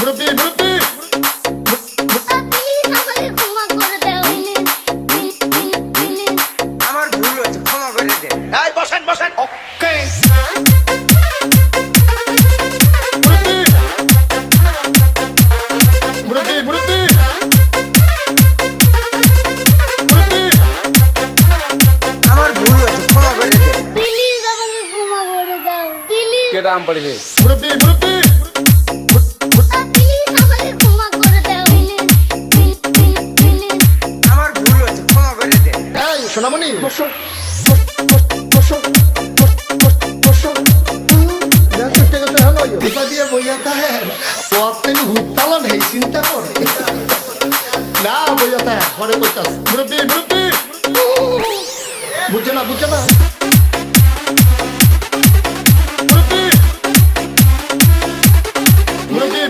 মুরব্বি মুরব্বি আমার ভুল হয়েছে, ক্ষমা করে দেন। এই বসেন বসেন। ওকে মুরব্বি মুরব্বি মুরব্বি আমার ভুল হয়েছে, ক্ষমা করে দেন। প্লিজ আমাকে ক্ষমা করে দাও প্লিজ কেডা আম পড়িছে? মুরব্বি মুরব্বি প্লিজ আমাকে ক্ষমা করে দাও প্লিজ আমার ভুল হয়েছে, ক্ষমা করে দেন। এই সোনামণি বসো বসো বসো দিয়ে বইয়াতা হ্যাঁ তো আপনি হুতালা নেই চিন্তা করে না বইয়াতা ঘরে কইতাস মুরব্বি মুরব্বি বুঝছে না